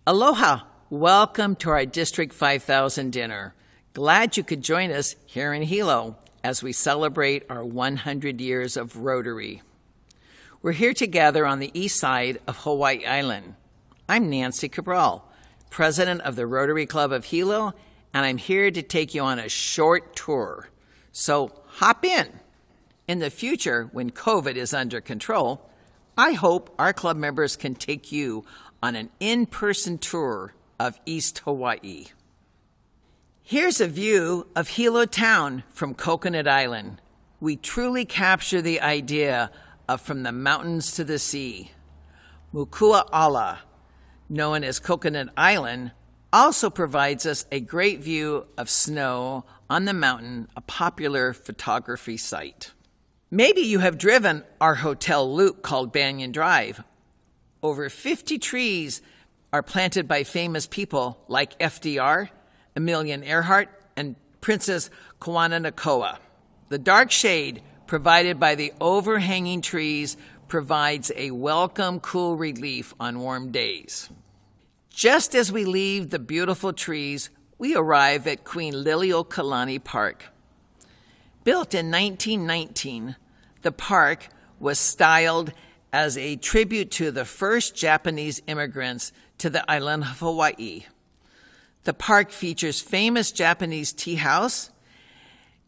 Aloha! Welcome to our District 5000 dinner. Glad you could join us here in Hilo as we celebrate our 100 years of Rotary. We're here together on the east side of Hawaii Island. I'm Nancy Cabral, president of the Rotary Club of Hilo, and I'm here to take you on a short tour. So hop in. In the future, when COVID is under control, I hope our club members can take you on an in-person tour of East Hawaii. Here's a view of Hilo town from Coconut Island. We truly capture the idea of from the mountains to the sea. Mukua'ala, known as Coconut Island, also provides us a great view of snow on the mountain, a popular photography site. Maybe you have driven our hotel loop called Banyan Drive. Over 50 trees are planted by famous people like FDR, Amelia Earhart, and Princess Kawananakoa. The dark shade provided by the overhanging trees provides a welcome, cool relief on warm days. Just as we leave the beautiful trees, we arrive at Queen Liliuokalani Park. Built in 1919, the park was styled as a tribute to the first Japanese immigrants to the island of Hawaii. The park features famous Japanese tea house.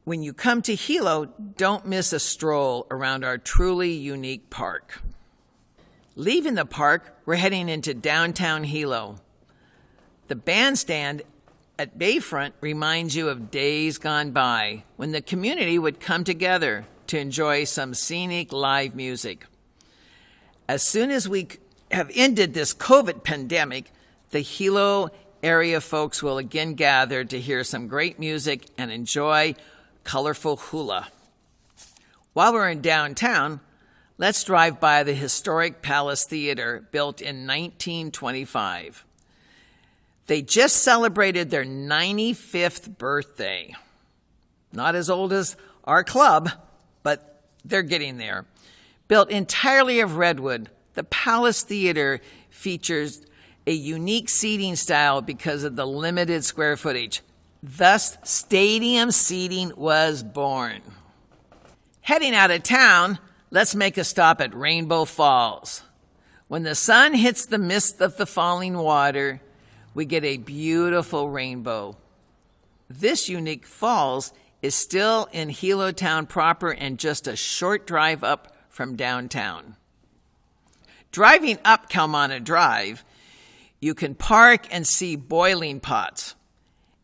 When you come to Hilo, don't miss a stroll around our truly unique park. Leaving the park, we're heading into downtown Hilo. The bandstand at Bayfront reminds you of days gone by when the community would come together to enjoy some scenic live music. As soon as we have ended this COVID pandemic, the Hilo area folks will again gather to hear some great music and enjoy colorful hula. While we're in downtown, let's drive by the historic Palace Theater built in 1925. They just celebrated their 95th birthday. Not as old as our club, but they're getting there. Built entirely of redwood, the Palace Theater features a unique seating style because of the limited square footage. Thus, stadium seating was born. Heading out of town, let's make a stop at Rainbow Falls. When the sun hits the mist of the falling water, we get a beautiful rainbow. This unique falls is still in Hilo town proper and just a short drive up from downtown. Driving up Kaumana Drive, you can park and see boiling pots.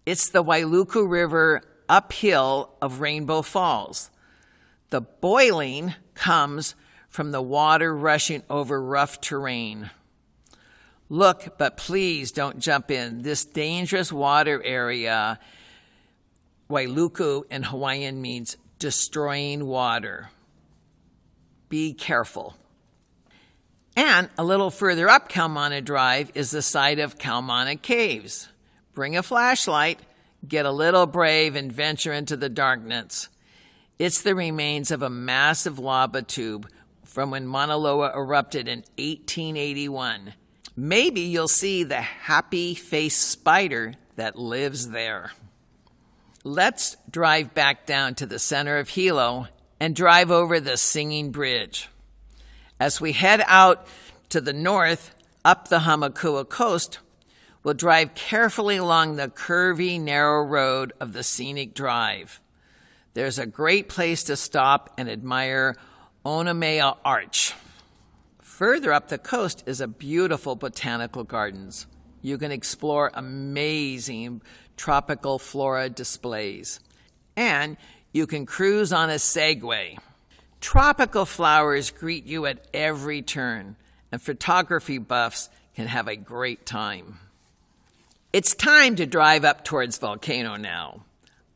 It's the Wailuku River uphill of Rainbow Falls. The boiling comes from the water rushing over rough terrain. Look, but please don't jump in. This dangerous water area, Wailuku in Hawaiian means destroying water. Be careful. And a little further up Kaumana Drive is the site of Kaumana Caves. Bring a flashlight, get a little brave, and venture into the darkness. It's the remains of a massive lava tube from when Mauna Loa erupted in 1881. Maybe you'll see the happy-faced spider that lives there. Let's drive back down to the center of Hilo and drive over the Singing Bridge. As we head out to the north, up the Hamakua coast, we'll drive carefully along the curvy, narrow road of the scenic drive. There's a great place to stop and admire Onamea Arch. Further up the coast is a beautiful botanical gardens. You can explore amazing tropical flora displays. And you can cruise on a Segway. Tropical flowers greet you at every turn, and photography buffs can have a great time. It's time to drive up towards Volcano now.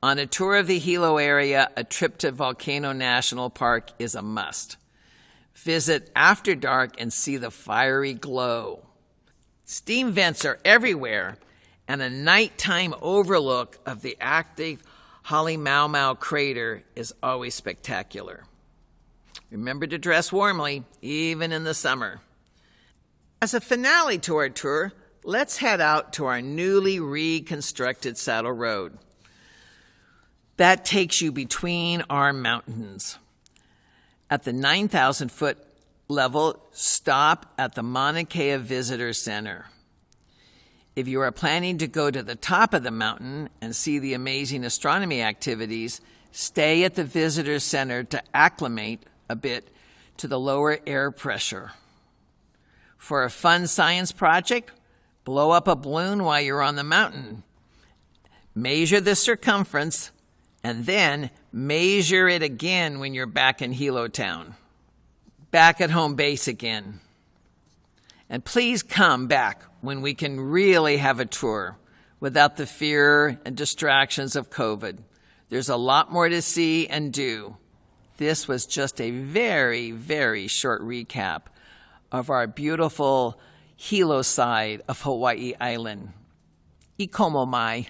On a tour of the Hilo area, a trip to Volcano National Park is a must. Visit after dark and see the fiery glow. Steam vents are everywhere, and a nighttime overlook of the active Halemaumau crater is always spectacular. Remember to dress warmly, even in the summer. As a finale to our tour, let's head out to our newly reconstructed Saddle Road. That takes you between our mountains. At the 9,000-foot level, stop at the Mauna Kea Visitor Center. If you are planning to go to the top of the mountain and see the amazing astronomy activities, stay at the Visitor Center to acclimate a bit to the lower air pressure. For a fun science project, blow up a balloon while you're on the mountain. Measure the circumference, and then measure it again when you're back in Hilo town. Back at home base again. And please come back when we can really have a tour without the fear and distractions of COVID. There's a lot more to see and do. This was just a very, very short recap of our beautiful Hilo side of Hawaii Island. Ikomo mai.